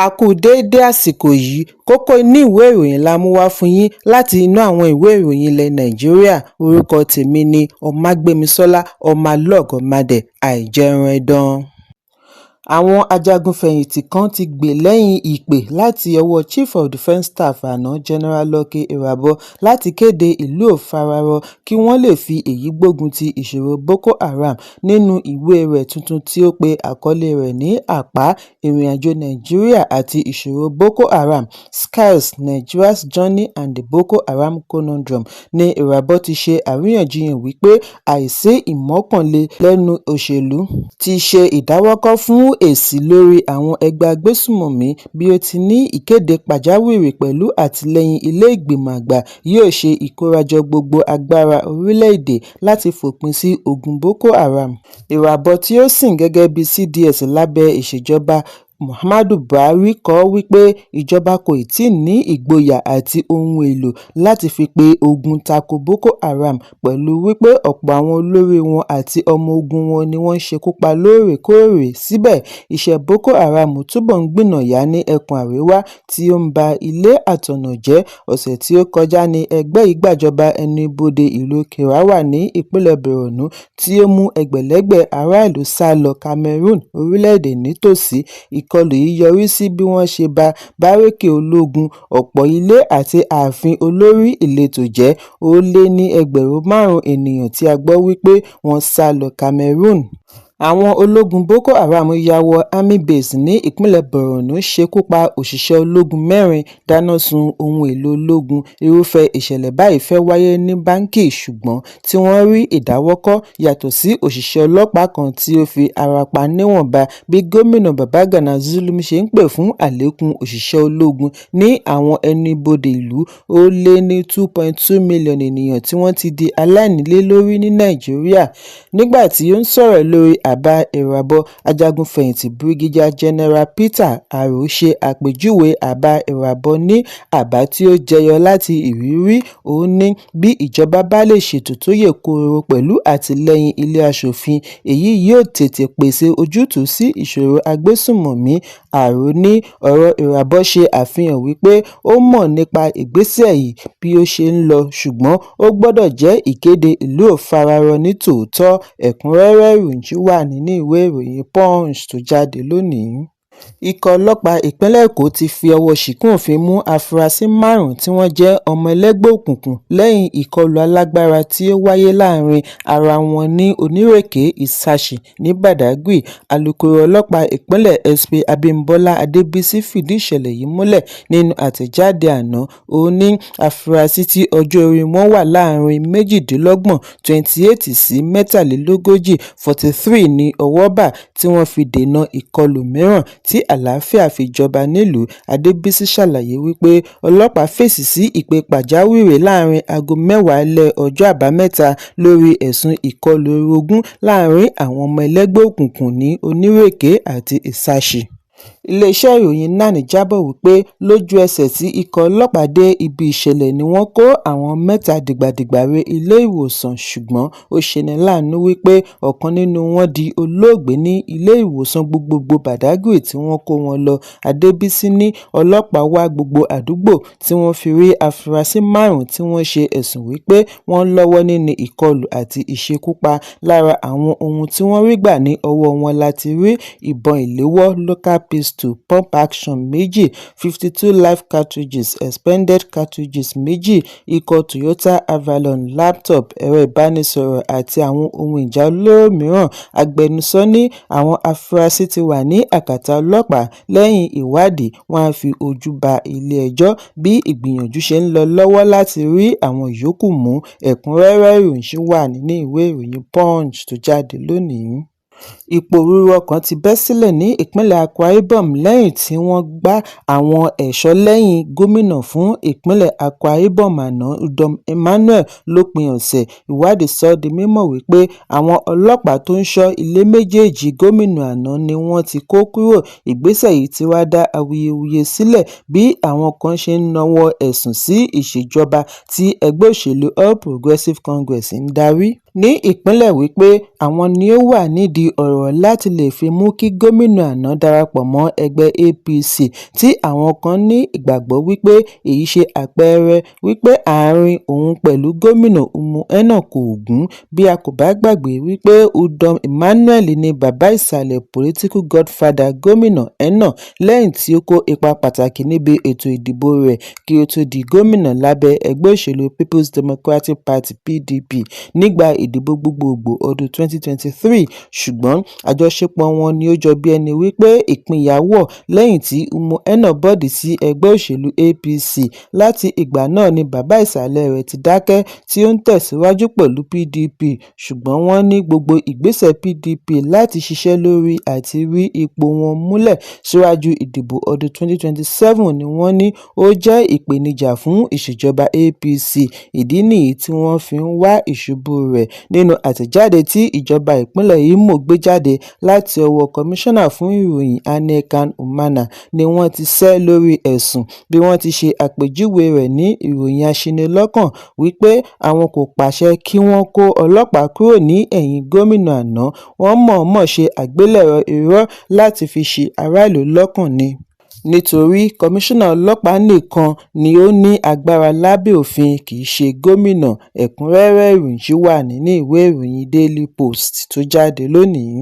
A kú déédé àsìkò yìí, kókó inú ìwé ìròyìn la mú wá fún yín láti inú àwọn ìwé ìròyìn ilẹ̀ Nàìjíríà. Orúkọ tèmi ni Ọmágbémisọ́lá Ọmọlọ́gọ̀mádẹ àìjẹran ẹdán. Àwọn ajagunfẹ̀yìntì kan ti gbè lẹ́yìn ìpè láti ọwọ́ Chief of Defence Staff àná General Lucky Irabor láti kéde ìlú òfararọ kí wọ́n lè fi èyí gbógun ti ìṣòro Boko Haram nínú ìwé rẹ̀ tuntun tí ó pe àkọlé rẹ̀ ní Àpá Ìrìnàjò Nàìjíríà àti Ìṣòro Boko Haram: Skills, Nigeria's Journey and the Boko Haram Conundrum. Ní Irabor ti ṣe àríyànjiyàn wípé àìsí ìmọ́kànlé lẹ́nu òṣèlú ti ṣe ìdáwọ́kọ́ fún èsì lórí àwọn ẹgbẹ́ agbésùmọ̀mí bí ó ti ní ìkéde pàjáwìrì pẹ̀lú àtìlẹ́yìn ilé ìgbìmọ̀ àgbà yóò ṣe ìkórajọ gbogbo agbára orílẹ̀-èdè láti fòpin sí ogun Boko Haram. Irabor tí ó sìn gẹ́gẹ́ bí CDS lábẹ́ ìṣèjọba Muhammadu Buhari kọ wípé ìjọba kò tíì ní ìgboyà àti ohun èlò láti fi pe ogun tako Boko Haram, pẹ̀lú wípé ọ̀pọ̀ àwọn olórí wọn àti ọmọ ogun wọn ni wọ́n ṣekú pa lóòrèkóòrè. Síbẹ̀, iṣẹ́ Boko Haram túbọ̀ ń gbìnàyá ní ẹkùn àríwá tí ó ń ba ilé àtọ̀nà jẹ́. Ọ̀sẹ̀ tí ó kọjá ní ẹgbẹ́ yìí gbàjọba ẹnu ibodè ìlú Kirawa ní ìpínlẹ̀ Borno, tí ó mú ẹgbẹ̀lẹ́gbẹ̀ aráàlú sálọ Cameroon, orílẹ̀-èdè nítòsí. Ìkọlù yìí yọrí sí bí wọ́n ṣe ba bárékè ológun, ọ̀pọ̀ ilé àti ààfin olórí ìletò jẹ́. Ó lé ní ẹgbẹ̀rún 5 ènìyàn tí a gbọ́ wípé wọ́n sálọ Cameroon. Àwọn ológun Boko Haram ya wọ Army Base ní ìpínlẹ̀ Borno, ṣekú pa òṣìṣẹ́ ológun 4, dáná sun ohun èlò ológun. Irúfẹ́ ìṣẹ̀lẹ̀ báyìí fẹ́ wáyé ní báǹkì, ṣùgbọ́n tí wọ́n rí ìdáwọ́kọ́ yàtọ̀ sí òṣìṣẹ́ ọlọ́pàá kan tí ó fi ara pa níwọ̀nba. Bí gómìnà Babagana Zulum ṣe ń pè fún àlékún òṣìṣẹ́ ológun ní àwọn ẹnu ibodè ìlú, ó lé ní 2.2 mílíọ̀nù ènìyàn tí wọ́n ti di aláìnílélórí ní Nàìjíríà. Nígbà tí ó ń sọ̀rọ̀ lórí àbá Irabor, ajagunfẹ̀yìntì Brigadier General Peter Aro ṣe àpèjúwe àbá Irabor ní àbá tí ó jẹyọ láti ìrírí. Ó ní bí ìjọba bá lè ṣètò tó yè kooro pẹ̀lú àtìlẹ́yìn ilé aṣòfin, èyí yóò tètè pèsè ojútùú sí ìṣòro agbésùmọ̀mí. Aro ní ọ̀rọ̀ Irabor ṣe àfihàn wípé ó mọ̀ nípa ìgbésẹ̀ yìí bí ó ṣe ń lọ, ṣùgbọ́n ó gbọ́dọ̀ jẹ́ ìkéde ìlú òfararọ ní tòótọ́. Ẹ̀kúnrẹ́rẹ́ ìròyìn wà nínú ìwé ìròyìn Punch tó jáde lónìí. Ikọ̀ ọlọ́pàá ìpínlẹ̀ Èkó ti fi ọwọ́ ṣìkún òfin mú afurasí 5 tí wọ́n jẹ́ ọmọ ẹlẹ́gbẹ́ òkùnkùn lẹ́yìn ìkọlù alágbára tí ó wáyé láàrin ara wọn ní Onírèké Ìsàsì ní Badagry. Alukoro ọlọ́pàá ìpínlẹ̀ SP Abímbọ́lá Adébísí fìdí ìṣẹ̀lẹ̀ yìí múlẹ̀ nínú àtẹ̀jáde àná. Ó ní afurasí tí ọjọ́ orí wọn wà láàrin 28 sí 43 43 ní ọwọ́ bà tí wọ́n fi dènà ìkọlù mìíràn tí àlàáfíà fi jọba nílùú. Adébísí ṣàlàyé wípé ọlọ́pàá fèsì sí ìpè pàjáwìrì láàrin aago 10 alẹ́ ọjọ́ àbámẹ́ta lórí ẹ̀sùn ìkọlù orogún láàrin àwọn ọmọ ẹlẹ́gbẹ́ òkùnkùn ní Onírèké àti Ìsàsì. Iléeṣẹ́ ìròyìn NAN jábọ̀ wípé lójú ẹsẹ̀ tí ikọ̀ ọlọ́pàá dé ibi ìṣẹ̀lẹ̀ ni wọ́n kó àwọn 3 dìgbàdìgbà re ilé ìwòsàn, ṣùgbọ́n ó ṣeni láàánú wípé ọ̀kan nínú wọn di olóògbé ní ilé ìwòsàn gbogbogbò Badagry tí wọ́n kó wọn lọ. Adébísí ní ọlọ́pàá wá gbogbo àdúgbò tí wọ́n fi rí afurasí 5 tí wọ́n ṣe ẹ̀sùn wípé wọ́n lọ́wọ́ nínú ìkọlù àti ìṣekúpa. Lára àwọn ohun tí wọ́n rí gbà ní ọwọ́ wọn láti rí ìbọn ìléwọ́ local pistol pump action 2, 52 live cartridges, expended cartridges 2, ikọ̀ Toyota Avalon laptop, ẹ̀rọ ìbánisọ̀rọ̀ àti àwọn ohun ìjà olóró mìíràn. Agbẹnusọ ní àwọn afurasí ti wà ní àkàtà ọlọ́pàá. Lẹ́yìn ìwádìí, wọ́n á fi ojú ba ilé ẹjọ́ bí ìgbìyànjú ṣe ń lọ lọ́wọ́ láti rí àwọn yòókù mú. Ẹ̀kúnrẹ́rẹ́ ìròyìn wà nínú ìwé ìròyìn Punch tó jáde lónìí. Ìpòrúru ọkàn ti bẹ́ sílẹ̀ ní ìpínlẹ̀ Akwa Ibom lẹ́yìn tí wọ́n gbá àwọn ẹ̀ṣọ́ lẹ́yìn gómìnà fún ìpínlẹ̀ Akwa Ibom àná Udom Emmanuel lópin ọ̀sẹ̀. Ìwádìí sọ di mímọ̀ wípé àwọn ọlọ́pàá tó ń ṣọ́ ilé méjèèjì gómìnà àná ni wọ́n ti kó kúrò. Ìgbésẹ̀ yìí ti wá dá awuyewuye sílẹ̀ bí àwọn kan ṣe ń nawọ́ ẹ̀sùn sí ìṣèjọba tí ẹgbẹ́ òṣèlú All Progressives Congress ń darí. ní ìpínlẹ̀ wípé àwọn ni ó wà nídìí ọ̀rọ̀ láti lè fi mú kí gómìnà àná darapọ̀ mọ́ ẹgbẹ́ APC tí àwọn kan ní ìgbàgbọ́ wípé èyí ṣe àpẹẹrẹ wípé àárín òun pẹ̀lú gómìnà Umuahia kò gún. Bí a kò bá gbàgbé wípé Udom Emmanuel ni bàbá ìsàlẹ̀ political godfather gómìnà Enoch lẹ́yìn tí ó kó ipa pàtàkì níbi ètò ìdìbò rẹ̀ kí ó tó di gómìnà lábẹ́ ẹgbẹ́ òṣèlú People's Democratic Party PDP nígbà ìdìbò gbogbogbò ọdún 2023, ṣùgbọ́n àjọṣepọ̀ wọn ni ó jọ bí ẹni wípé ìpínyà wọ̀ lẹ́yìn tí Umuahia bọ́ọ̀dì sí ẹgbẹ́ òṣèlú APC. Láti ìgbà náà ni bàbá ìsàlẹ̀ rẹ̀ ti dákẹ́ tí ó ń tẹ̀síwájú pẹ̀lú PDP, ṣùgbọ́n wọ́n ní gbogbo ìgbésẹ̀ PDP láti ṣiṣẹ́ lórí àti rí ipò wọn múlẹ̀ síwájú ìdìbò ọdún 2027 ni wọ́n ní ó jẹ́ ìpèníjà fún ìṣèjọba APC. Ìdí nìyí tí wọ́n fi ń wá ìṣubú rẹ̀. Nínú àtẹ̀jáde tí ìjọba ìpínlẹ̀ Imo gbé jáde láti ọwọ́ kọmíṣánná fún ìròyìn Anekan Umana ni wọ́n ti sẹ́ lórí ẹ̀sùn bí wọ́n ti ṣe àpèjúwe rẹ̀ ní ìròyìn aṣinilọ́kàn wípé àwọn kò pàṣẹ kí wọ́n kó ọlọ́pàá kúrò ní ẹ̀yìn gómìnà àná, wọ́n mọ̀ọ́mọ̀ ṣe àgbélẹ̀rọ irọ́ láti fi ṣi aráàlú lọ́kàn ni. Nítorí kọmíṣánná ọlọ́pàá nìkan ni ó ní agbára lábẹ́ òfin kì í ṣe gómìnà. Ẹ̀kúnrẹ́rẹ́ ìròyìn wà nínú ìwé ìròyìn Daily Post tó jáde lónìí.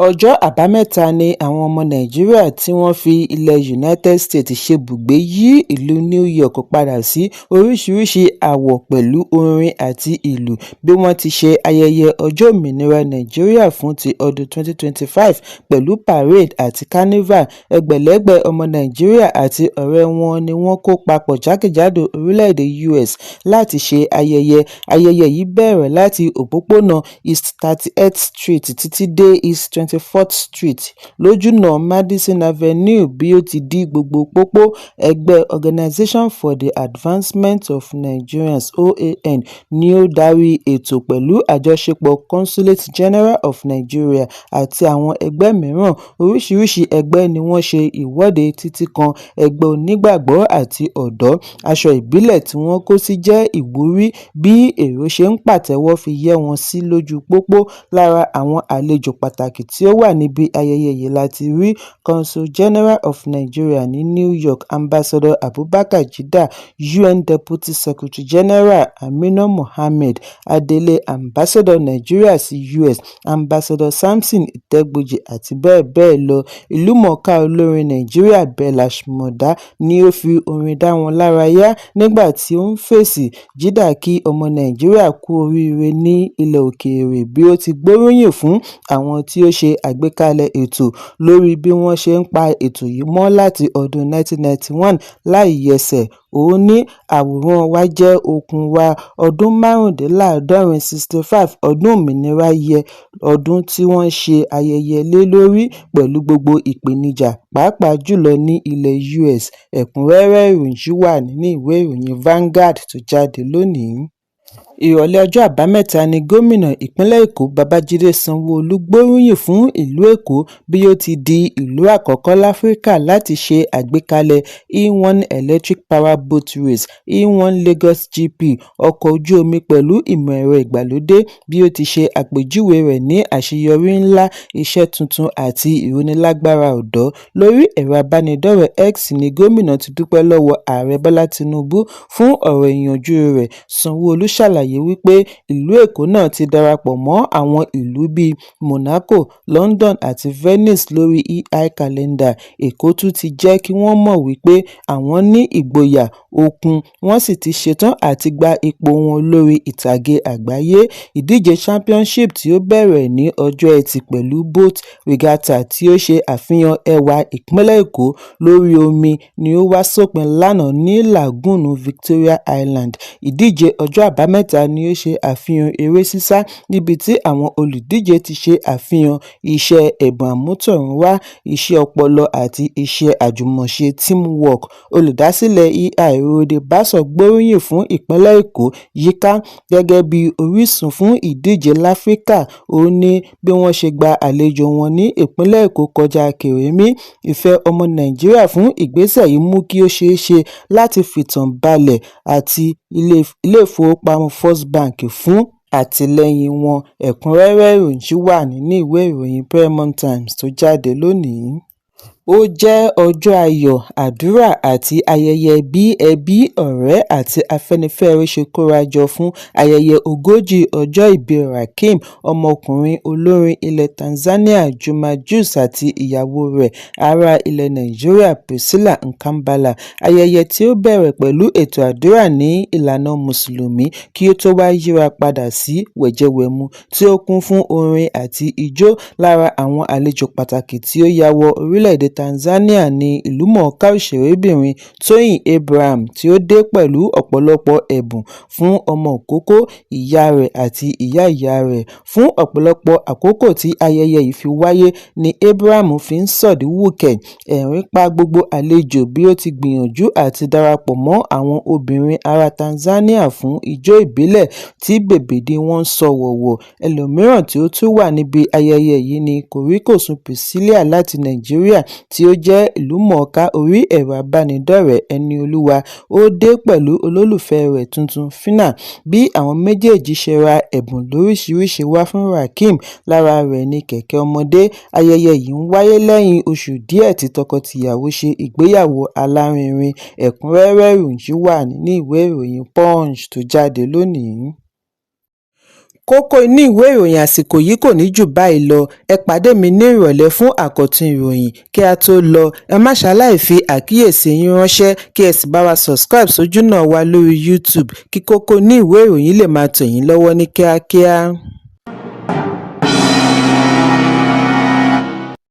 Ọjọ́ Àbámẹ́ta ni àwọn ọmọ Nàìjíríà tí wọ́n fi ilẹ̀ United States ṣebùgbé yí ìlú New York padà sí oríṣiríṣi àwọ̀ pẹ̀lú orin àti ìlú bí wọ́n ti ṣe ayẹyẹ ọjọ́ òmìnira Nàìjíríà fún ti ọdún 2025 pẹ̀lú parade àti carnival. Ẹgbẹ̀lẹ́gbẹ̀ ọmọ Nàìjíríà àti ọ̀rẹ́ wọn ni wọ́n kó papọ̀ jákèjádò orílẹ̀-èdè US láti ṣe ayẹyẹ. Ayẹyẹ yìí bẹ̀rẹ̀ láti òpópónà East 38th Street títí dé East 24th Street lójúnà Madison Avenue bí ó ti di gbogbo pópó. Ẹgbẹ́ Organization for the Advancement of Nigerians (OAN) ni ó darí ètò pẹ̀lú àjọṣepọ̀ Consulate General of Nigeria àti àwọn ẹgbẹ́ mìíràn. Oríṣiríṣi ẹgbẹ́ ni wọ́n ṣe ìwọ́de títí kan ẹgbẹ́ onígbàgbọ́ àti ọ̀dọ́. Aṣọ ìbílẹ̀ tí wọ́n kó sí jẹ́ ìwúrí bí èrò ṣe ń pàtẹ́wọ́ fi yẹ́ wọn sí lójú pópó. Lára àwọn àlejò pàtàkì tí ó wà níbi ayẹyẹ yìí láti rí Consul General of Nigeria ní New York Ambassador Abubakar Jida, UN Deputy Secretary General Amina Mohammed, Adelé Ambassador Nigeria sí US Ambassador Samson Itegboji àti bẹ́ẹ̀ bẹ́ẹ̀ lọ. Ìlúmọ̀ọ́ká olórin Nàìjíríà Bella Shmurda ni ó fi orin dá wọn lára yá nígbà tí ó ń fèsì. Jida kí ọmọ Nàìjíríà kú oríire ní ilẹ̀ òkèèrè bí ó ti gbóríyìn fún àwọn tí ó ṣe àgbékalẹ̀ ètò lórí bí wọ́n ṣe ń pa ètò yìí mọ́ láti ọdún 1991 láì yẹsẹ̀. Ó ní àwòrán wa jẹ́ okun wa. Ọdún márùndínláàádọ́rin 65 ọdún òmìnira yẹ ọdún tí wọ́n ṣe ayẹyẹ lé lórí pẹ̀lú gbogbo ìpèníjà pàápàá jùlọ ní ilẹ̀ US. Ẹ̀kúnrẹ́rẹ́ ìròyìn wà nínú ìwé ìròyìn Vanguard tó jáde lónìí. Ìrọ̀lẹ́ ọjọ́ Àbámẹ́ta ni gómìnà ìpínlẹ̀ Èkó Babájídé Sanwó-Olú gbóríyìn fún ìlú Èkó bí ó ti di ìlú àkọ́kọ́ láfíríkà láti ṣe àgbékalẹ̀ E1 Electric Power Boat Race E1 Lagos GP ọkọ̀ ojú omi pẹ̀lú ìmọ̀ ẹ̀rọ ìgbàlódé bí ó ti ṣe àpèjúwe rẹ̀ ní àṣeyọrí ńlá, iṣẹ́ tuntun àti ìrónilágbára ọ̀dọ́. Lórí ẹ̀rọ abánidọ́rẹ̀ẹ́ X ni gómìnà ti dúpẹ́ lọ́wọ́ Ààrẹ Bọ́lá Tinubu fún ọ̀rọ̀ ìyànjú rẹ̀. Sanwó-Olú ṣàlàyé wípé ìlú Èkó náà ti darapọ̀ mọ́ àwọn ìlú bíi Monaco, London àti Venice lórí e-calendar. Èkó tún ti jẹ́ kí wọ́n mọ̀ wípé àwọn ní ìgboyà, okun, wọ́n sì ti ṣetán àti gba ipò wọn lórí ìtàgé àgbáyé. Ìdíje Championship tí ó bẹ̀rẹ̀ ní ọjọ́ Ẹtì pẹ̀lú boat regatta tí ó ṣe àfihàn ẹwà ìpínlẹ̀ Èkó lórí omi ni ó wá sópin lánàá ní Lagún Victoria Island. Ìdíje ọjọ́ Àbámẹ́ta ni ó ṣe àfihàn eré sísá níbi tí àwọn olùdíje ti ṣe àfihàn iṣẹ́ ẹ̀bùn àmútọ̀runwá, iṣẹ́ ọpọlọ àti iṣẹ́ àjùmọ̀ṣe teamwork. Olùdásílẹ̀ EI Rode Basso gbóríyìn fún ìpínlẹ̀ Èkó yíká gẹ́gẹ́ bí orísun fún ìdíje láfíríkà. Ó ní bí wọ́n ṣe gba àlejò wọn ní ìpínlẹ̀ Èkó kọjá kèremí. Ìfẹ́ ọmọ Nàìjíríà fún ìgbésẹ̀ yìí mú kí ó ṣeé ṣe láti fìtàn balẹ̀ àti ilé ìfowópamọ́ First Bank fún àtìlẹ́yìn wọn. Ẹ̀kúnrẹ́rẹ́ ìròyìn ṣì wà nínú ìwé ìròyìn Premium Times tó jáde lónìí. Ó jẹ́ ọjọ́ ayọ̀, àdúrà àti ayẹyẹ bí ẹbí, ọ̀rẹ́ àti Afẹ́nifẹ́re ṣe kórajọ fún ayẹyẹ 40 ọjọ́ ìbí Rakim, ọmọkùnrin olórin ilẹ̀ Tanzania Juma Jux àti ìyàwó rẹ̀ ará ilẹ̀ Nàìjíríà Priscilla Nkambala. Ayẹyẹ tí ó bẹ̀rẹ̀ pẹ̀lú ètò àdúrà ní ìlànà Mùsùlùmí kí ó tó wá yíra padà sí wẹ̀jẹwẹ̀mu tí ó kún fún orin àti ijó. Lára àwọn àlejò pàtàkì tí ó ya wọ orílẹ̀-èdè Tanzania ni ìlúmọ̀ọ́ká òṣèrébìnrin Tóyìn Abraham tí ó dé pẹ̀lú ọ̀pọ̀lọpọ̀ ẹ̀bùn fún ọmọ ìkókó, ìyá rẹ̀ àti ìyá ìyá rẹ̀. Fún ọ̀pọ̀lọpọ̀ àkókò tí ayẹyẹ yìí fi wáyé ni Abraham fi ń sọ̀dí wùkẹ̀. Ẹ̀rín pa gbogbo àlejò bí ó ti gbìyànjú àti darapọ̀ mọ́ àwọn obìnrin ará Tanzania fún ijó ìbílẹ̀ tí bèbèdé wọn sọ wọ̀wọ̀. Ẹlòmíràn tí ó tún wà níbi ayẹyẹ yìí ni kòríkòsùn Priscilla láti Nàìjíríà tí ó jẹ́ ìlúmọ̀ọ́ká orí ẹ̀rọ abánidọ́rẹ̀ẹ́ Ẹniolúwa. Ó dé pẹ̀lú olólùfẹ́ rẹ̀ tuntun Phyna. Bí àwọn méjèèjì ṣe ra ẹ̀bùn lóríṣiríṣi wá fún Rakim, lára rẹ̀ ni kẹ̀kẹ́ ọmọdé. Ayẹyẹ yìí ń wáyé lẹ́yìn oṣù díẹ̀ tí tọkọ-tìyàwó ṣe ìgbéyàwó alárinrin. Ẹ̀kúnrẹ́rẹ́ ìròyìn ṣì wà nínú ìwé ìròyìn Punch tó jáde lónìí. Kókó inú ìwé ìròyìn àsìkò yìí kò ní jù báyìí lọ. Ẹ pàdé mi ní ìrọ̀lẹ́ fún àkọ́tún ìròyìn. Kí a tó lọ, ẹ má ṣaláì fi àkíyèsí yín ránṣẹ́ kí ẹ sì bá wa subscribe sójú náà wa lórí YouTube kí kókó inú ìwé ìròyìn lè máa tẹ̀ yín lọ́wọ́ ní kíákíá.